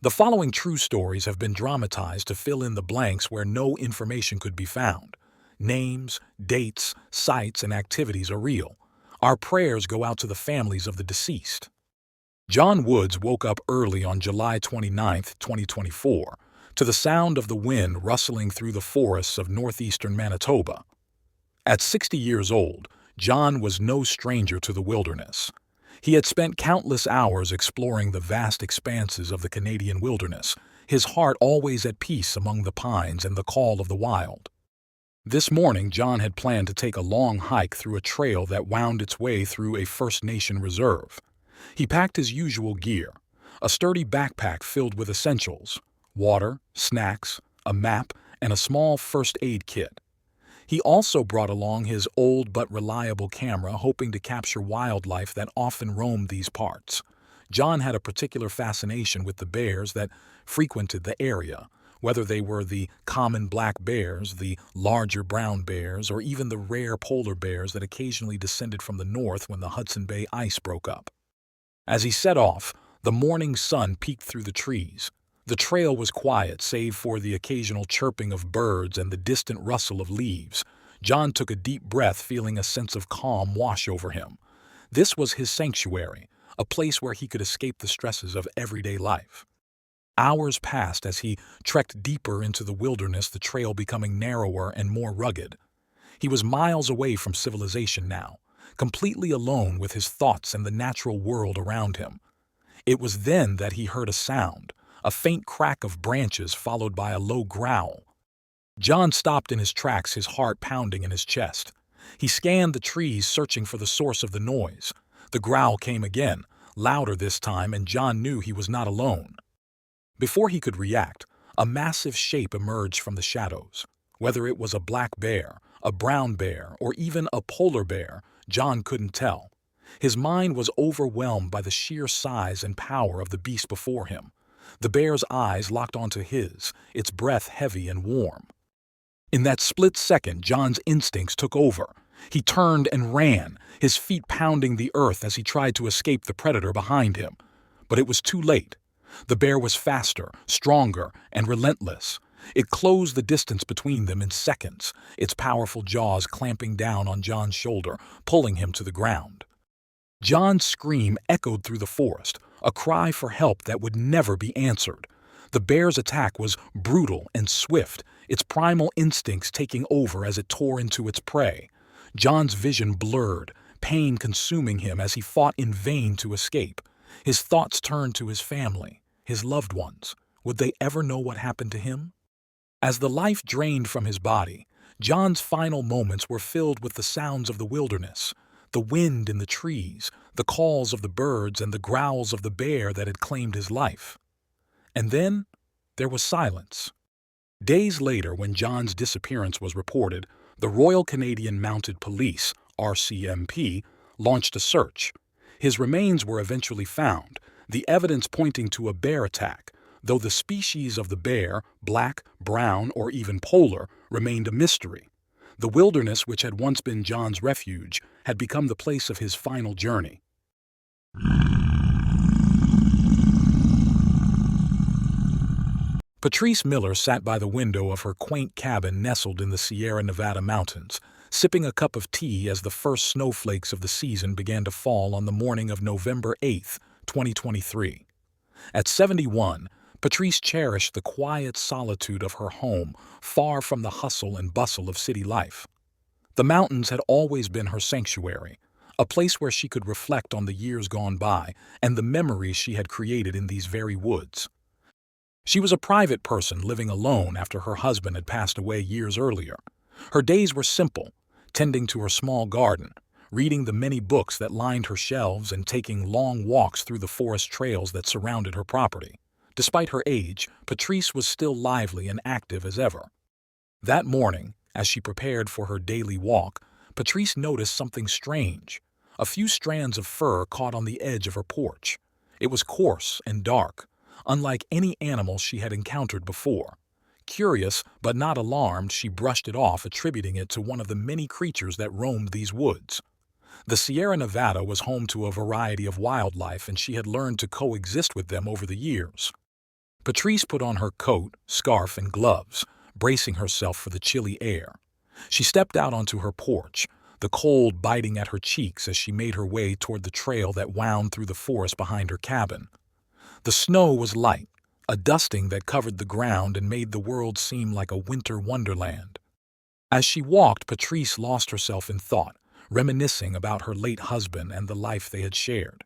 The following true stories have been dramatized to fill in the blanks where no information could be found. Names, dates, sites, and activities are real. Our prayers go out to the families of the deceased. John Woods woke up early on July 29, 2024, to the sound of the wind rustling through the forests of northeastern Manitoba. At 60 years old, John was no stranger to the wilderness. He had spent countless hours exploring the vast expanses of the Canadian wilderness, his heart always at peace among the pines and the call of the wild. This morning, John had planned to take a long hike through a trail that wound its way through a First Nation reserve. He packed his usual gear, a sturdy backpack filled with essentials: water, snacks, a map, and a small first aid kit. He also brought along his old but reliable camera, hoping to capture wildlife that often roamed these parts. John had a particular fascination with the bears that frequented the area, whether they were the common black bears, the larger brown bears, or even the rare polar bears that occasionally descended from the north when the Hudson Bay ice broke up. As he set off, the morning sun peeked through the trees. The trail was quiet save for the occasional chirping of birds and the distant rustle of leaves. John took a deep breath, feeling a sense of calm wash over him. This was his sanctuary, a place where he could escape the stresses of everyday life. Hours passed as he trekked deeper into the wilderness, the trail becoming narrower and more rugged. He was miles away from civilization now, completely alone with his thoughts and the natural world around him. It was then that he heard a sound, a faint crack of branches followed by a low growl. John stopped in his tracks, his heart pounding in his chest. He scanned the trees, searching for the source of the noise. The growl came again, louder this time, and John knew he was not alone. Before he could react, a massive shape emerged from the shadows. Whether it was a black bear, a brown bear, or even a polar bear, John couldn't tell. His mind was overwhelmed by the sheer size and power of the beast before him. The bear's eyes locked onto his, its breath heavy and warm. In that split second, John's instincts took over. He turned and ran, his feet pounding the earth as he tried to escape the predator behind him. But it was too late. The bear was faster, stronger, and relentless. It closed the distance between them in seconds, its powerful jaws clamping down on John's shoulder, pulling him to the ground. John's scream echoed through the forest, a cry for help that would never be answered. The bear's attack was brutal and swift, its primal instincts taking over as it tore into its prey. John's vision blurred, pain consuming him as he fought in vain to escape. His thoughts turned to his family, his loved ones. Would they ever know what happened to him? As the life drained from his body, John's final moments were filled with the sounds of the wilderness, the wind in the trees, the calls of the birds, and the growls of the bear that had claimed his life. And then there was silence. Days later, when John's disappearance was reported, the Royal Canadian Mounted Police, RCMP, launched a search. His remains were eventually found, the evidence pointing to a bear attack, though the species of the bear, black, brown, or even polar, remained a mystery. The wilderness, which had once been John's refuge, had become the place of his final journey. Patrice Miller sat by the window of her quaint cabin nestled in the Sierra Nevada mountains, sipping a cup of tea as the first snowflakes of the season began to fall on the morning of November 8, 2023. At 71, Patrice cherished the quiet solitude of her home, far from the hustle and bustle of city life. The mountains had always been her sanctuary, a place where she could reflect on the years gone by and the memories she had created in these very woods. She was a private person living alone after her husband had passed away years earlier. Her days were simple, tending to her small garden, reading the many books that lined her shelves, and taking long walks through the forest trails that surrounded her property. Despite her age, Patrice was still lively and active as ever. That morning, as she prepared for her daily walk, Patrice noticed something strange. A few strands of fur caught on the edge of her porch. It was coarse and dark, unlike any animal she had encountered before. Curious but not alarmed, she brushed it off, attributing it to one of the many creatures that roamed these woods. The Sierra Nevada was home to a variety of wildlife, and she had learned to coexist with them over the years. Patrice put on her coat, scarf, and gloves, bracing herself for the chilly air. She stepped out onto her porch, the cold biting at her cheeks as she made her way toward the trail that wound through the forest behind her cabin. The snow was light, a dusting that covered the ground and made the world seem like a winter wonderland. As she walked, Patrice lost herself in thought, reminiscing about her late husband and the life they had shared.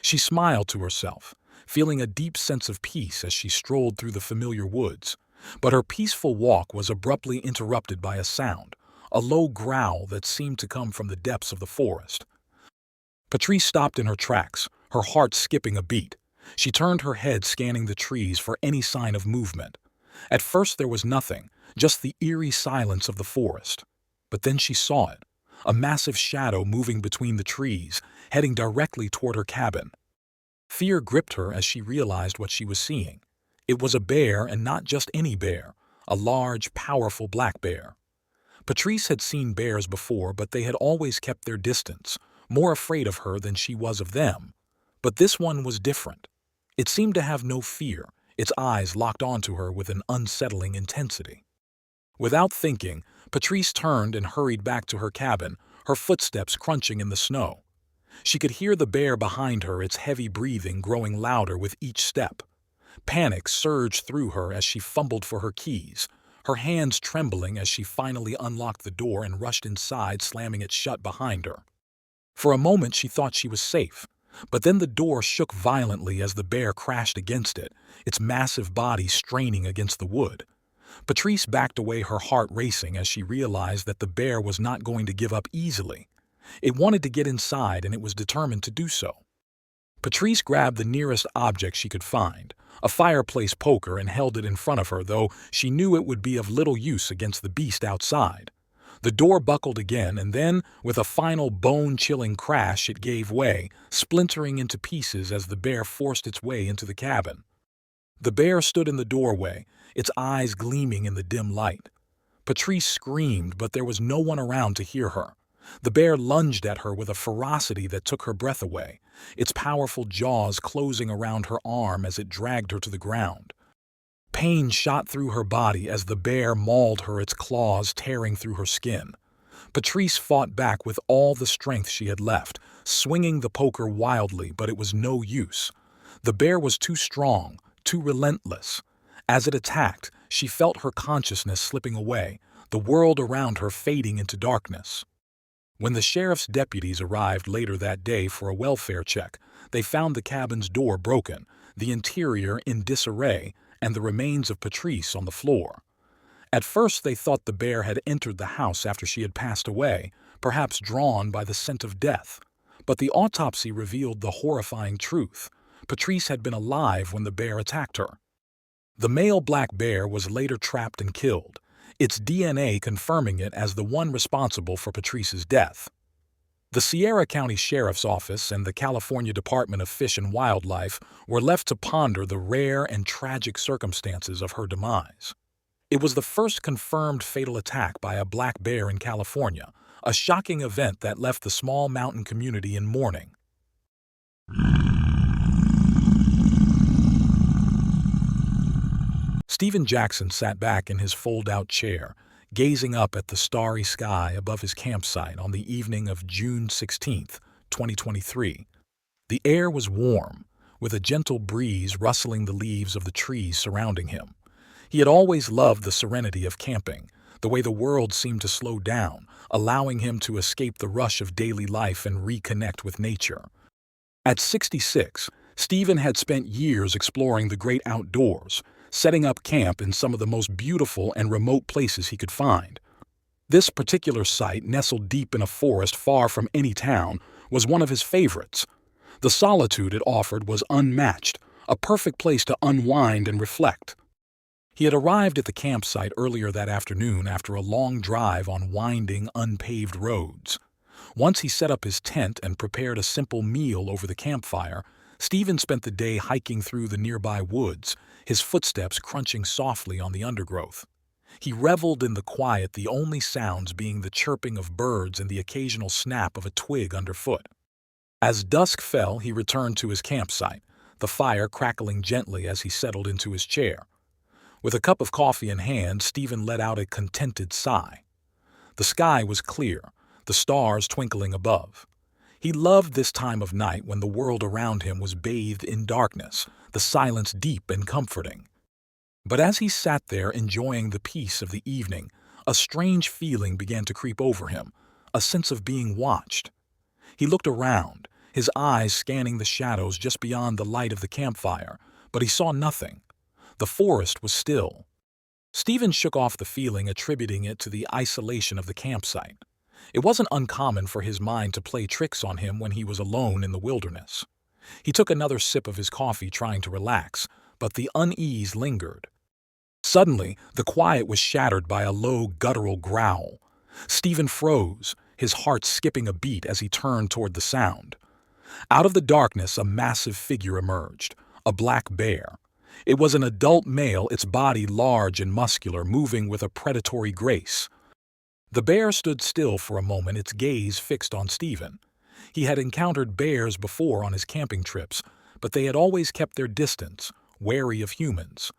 She smiled to herself, feeling a deep sense of peace as she strolled through the familiar woods. But her peaceful walk was abruptly interrupted by a sound, a low growl that seemed to come from the depths of the forest. Patrice stopped in her tracks, her heart skipping a beat. She turned her head, scanning the trees for any sign of movement. At first there was nothing, just the eerie silence of the forest. But then she saw it, a massive shadow moving between the trees, heading directly toward her cabin. Fear gripped her as she realized what she was seeing. It was a bear, and not just any bear, a large, powerful black bear. Patrice had seen bears before, but they had always kept their distance, more afraid of her than she was of them. But this one was different. It seemed to have no fear, its eyes locked onto her with an unsettling intensity. Without thinking, Patrice turned and hurried back to her cabin, her footsteps crunching in the snow. She could hear the bear behind her, its heavy breathing growing louder with each step. Panic surged through her as she fumbled for her keys, her hands trembling as she finally unlocked the door and rushed inside, slamming it shut behind her. For a moment she thought she was safe, but then the door shook violently as the bear crashed against it, its massive body straining against the wood. Patrice backed away, her heart racing as she realized that the bear was not going to give up easily. It wanted to get inside, and it was determined to do so. Patrice grabbed the nearest object she could find, a fireplace poker, and held it in front of her, though she knew it would be of little use against the beast outside. The door buckled again, and then, with a final bone-chilling crash, it gave way, splintering into pieces as the bear forced its way into the cabin. The bear stood in the doorway, its eyes gleaming in the dim light. Patrice screamed, but there was no one around to hear her. The bear lunged at her with a ferocity that took her breath away, its powerful jaws closing around her arm as it dragged her to the ground. Pain shot through her body as the bear mauled her, its claws tearing through her skin. Patrice fought back with all the strength she had left, swinging the poker wildly, but it was no use. The bear was too strong, too relentless. As it attacked, she felt her consciousness slipping away, the world around her fading into darkness. When the sheriff's deputies arrived later that day for a welfare check, they found the cabin's door broken, the interior in disarray, and the remains of Patrice on the floor. At first they thought the bear had entered the house after she had passed away, perhaps drawn by the scent of death. But the autopsy revealed the horrifying truth. Patrice had been alive when the bear attacked her. The male black bear was later trapped and killed, its DNA confirming it as the one responsible for Patrice's death. The Sierra County Sheriff's Office and the California Department of Fish and Wildlife were left to ponder the rare and tragic circumstances of her demise. It was the first confirmed fatal attack by a black bear in California, a shocking event that left the small mountain community in mourning. Stephen Jackson sat back in his fold-out chair, gazing up at the starry sky above his campsite on the evening of June 16, 2023. The air was warm, with a gentle breeze rustling the leaves of the trees surrounding him. He had always loved the serenity of camping, the way the world seemed to slow down, allowing him to escape the rush of daily life and reconnect with nature. At 66, Stephen had spent years exploring the great outdoors, setting up camp in some of the most beautiful and remote places he could find. This particular site, nestled deep in a forest far from any town, was one of his favorites. The solitude it offered was unmatched, a perfect place to unwind and reflect. He had arrived at the campsite earlier that afternoon after a long drive on winding, unpaved roads. Once he set up his tent and prepared a simple meal over the campfire, Stephen spent the day hiking through the nearby woods, his footsteps crunching softly on the undergrowth. He reveled in the quiet, the only sounds being the chirping of birds and the occasional snap of a twig underfoot. As dusk fell, he returned to his campsite, the fire crackling gently as he settled into his chair. With a cup of coffee in hand, Stephen let out a contented sigh. The sky was clear, the stars twinkling above. He loved this time of night when the world around him was bathed in darkness, the silence deep and comforting. But as he sat there enjoying the peace of the evening, a strange feeling began to creep over him, a sense of being watched. He looked around, his eyes scanning the shadows just beyond the light of the campfire, but he saw nothing. The forest was still. Stephen shook off the feeling, attributing it to the isolation of the campsite. It wasn't uncommon for his mind to play tricks on him when he was alone in the wilderness. He took another sip of his coffee, trying to relax, but the unease lingered. Suddenly, the quiet was shattered by a low, guttural growl. Stephen froze, his heart skipping a beat as he turned toward the sound. Out of the darkness, a massive figure emerged, a black bear. It was an adult male, its body large and muscular, moving with a predatory grace. The bear stood still for a moment, its gaze fixed on Stephen. He had encountered bears before on his camping trips, but they had always kept their distance, wary of humans.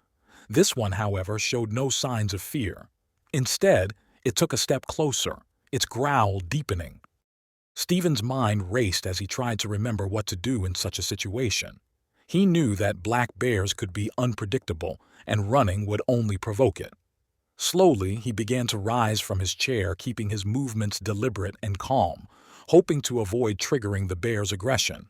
This one, however, showed no signs of fear. Instead, it took a step closer, its growl deepening. Stephen's mind raced as he tried to remember what to do in such a situation. He knew that black bears could be unpredictable, and running would only provoke it. Slowly, he began to rise from his chair, keeping his movements deliberate and calm, hoping to avoid triggering the bear's aggression.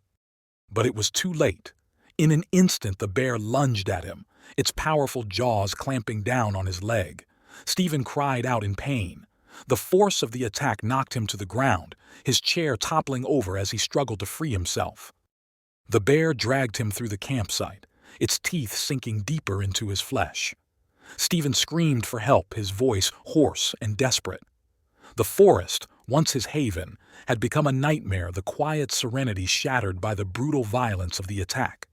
But it was too late. In an instant, the bear lunged at him, its powerful jaws clamping down on his leg. Stephen cried out in pain. The force of the attack knocked him to the ground, his chair toppling over as he struggled to free himself. The bear dragged him through the campsite, its teeth sinking deeper into his flesh. Stephen screamed for help, his voice hoarse and desperate. The forest, once his haven, had become a nightmare, the quiet serenity shattered by the brutal violence of the attack.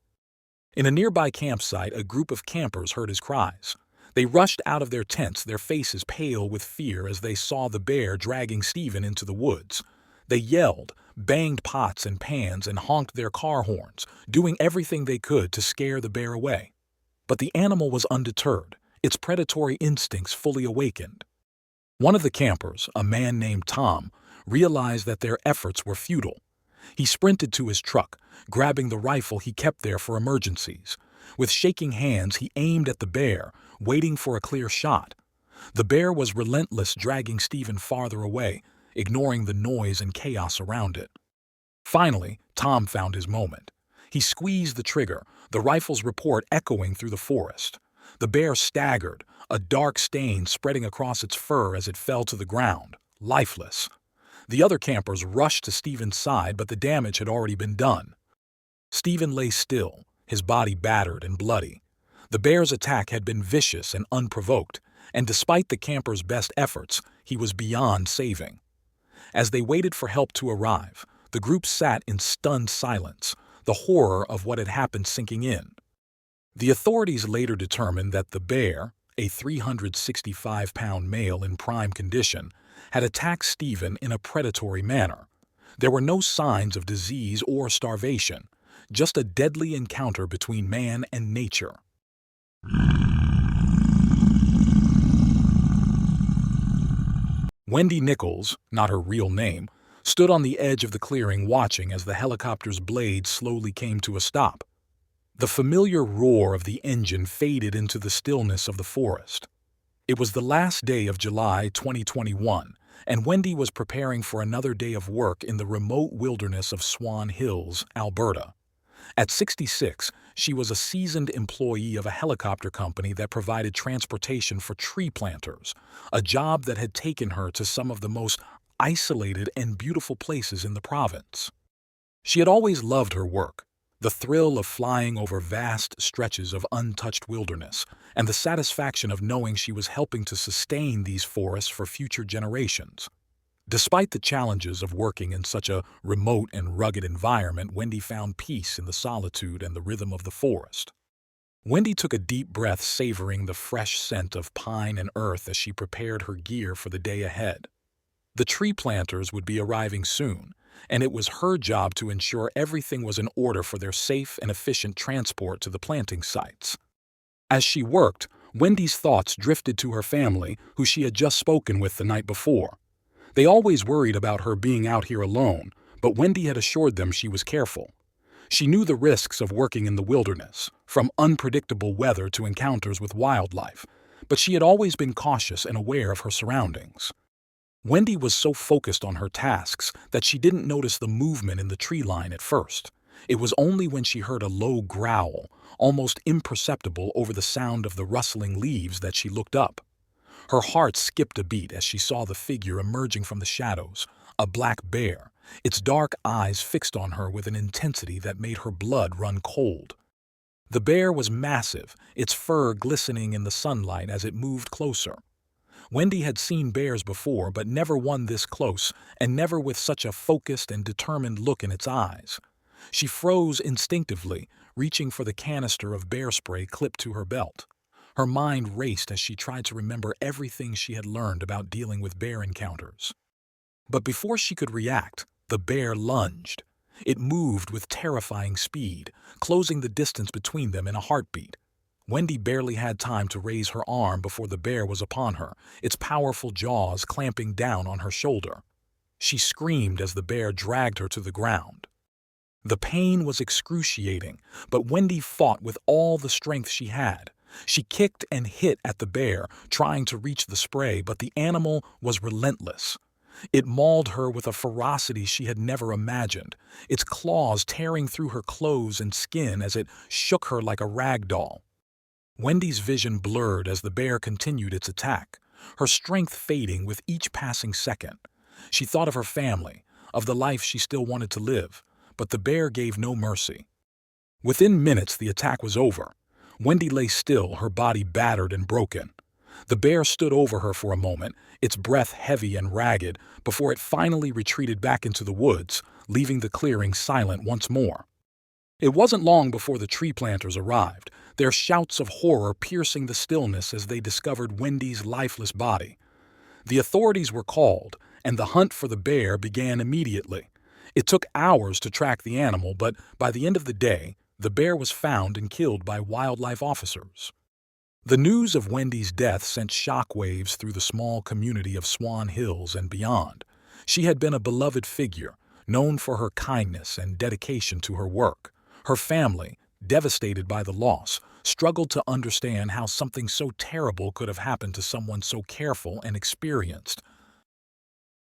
In a nearby campsite, a group of campers heard his cries. They rushed out of their tents, their faces pale with fear as they saw the bear dragging Stephen into the woods. They yelled, banged pots and pans, and honked their car horns, doing everything they could to scare the bear away. But the animal was undeterred, its predatory instincts fully awakened. One of the campers, a man named Tom, realized that their efforts were futile. He sprinted to his truck, grabbing the rifle he kept there for emergencies. With shaking hands, he aimed at the bear, waiting for a clear shot. The bear was relentless, dragging Stephen farther away, ignoring the noise and chaos around it. Finally, Tom found his moment. He squeezed the trigger, the rifle's report echoing through the forest. The bear staggered, a dark stain spreading across its fur as it fell to the ground, lifeless. The other campers rushed to Stephen's side, but the damage had already been done. Stephen lay still, his body battered and bloody. The bear's attack had been vicious and unprovoked, and despite the campers' best efforts, he was beyond saving. As they waited for help to arrive, the group sat in stunned silence, the horror of what had happened sinking in. The authorities later determined that the bear, a 365-pound male in prime condition, had attacked Stephen in a predatory manner. There were no signs of disease or starvation, just a deadly encounter between man and nature. Wendy Nichols, not her real name, stood on the edge of the clearing watching as the helicopter's blades slowly came to a stop. The familiar roar of the engine faded into the stillness of the forest. It was the last day of July 2021, and Wendy was preparing for another day of work in the remote wilderness of Swan Hills, Alberta. At 66, she was a seasoned employee of a helicopter company that provided transportation for tree planters, a job that had taken her to some of the most isolated and beautiful places in the province. She had always loved her work, the thrill of flying over vast stretches of untouched wilderness, and the satisfaction of knowing she was helping to sustain these forests for future generations. Despite the challenges of working in such a remote and rugged environment, Wendy found peace in the solitude and the rhythm of the forest. Wendy took a deep breath, savoring the fresh scent of pine and earth as she prepared her gear for the day ahead. The tree planters would be arriving soon, and it was her job to ensure everything was in order for their safe and efficient transport to the planting sites. As she worked, Wendy's thoughts drifted to her family, who she had just spoken with the night before. They always worried about her being out here alone, but Wendy had assured them she was careful. She knew the risks of working in the wilderness, from unpredictable weather to encounters with wildlife, but she had always been cautious and aware of her surroundings. Wendy was so focused on her tasks that she didn't notice the movement in the tree line at first. It was only when she heard a low growl, almost imperceptible over the sound of the rustling leaves, that she looked up. Her heart skipped a beat as she saw the figure emerging from the shadows, a black bear, its dark eyes fixed on her with an intensity that made her blood run cold. The bear was massive, its fur glistening in the sunlight as it moved closer. Wendy had seen bears before, but never one this close, and never with such a focused and determined look in its eyes. She froze instinctively, reaching for the canister of bear spray clipped to her belt. Her mind raced as she tried to remember everything she had learned about dealing with bear encounters. But before she could react, the bear lunged. It moved with terrifying speed, closing the distance between them in a heartbeat. Wendy barely had time to raise her arm before the bear was upon her, its powerful jaws clamping down on her shoulder. She screamed as the bear dragged her to the ground. The pain was excruciating, but Wendy fought with all the strength she had. She kicked and hit at the bear, trying to reach the spray, but the animal was relentless. It mauled her with a ferocity she had never imagined, its claws tearing through her clothes and skin as it shook her like a rag doll. Wendy's vision blurred as the bear continued its attack, her strength fading with each passing second. She thought of her family, of the life she still wanted to live, but the bear gave no mercy. Within minutes, the attack was over. Wendy lay still, her body battered and broken. The bear stood over her for a moment, its breath heavy and ragged, before it finally retreated back into the woods, leaving the clearing silent once more. It wasn't long before the tree planters arrived, their shouts of horror piercing the stillness as they discovered Wendy's lifeless body. The authorities were called, and the hunt for the bear began immediately. It took hours to track the animal, but by the end of the day, the bear was found and killed by wildlife officers. The news of Wendy's death sent shockwaves through the small community of Swan Hills and beyond. She had been a beloved figure, known for her kindness and dedication to her work. Her family, devastated by the loss, struggled to understand how something so terrible could have happened to someone so careful and experienced.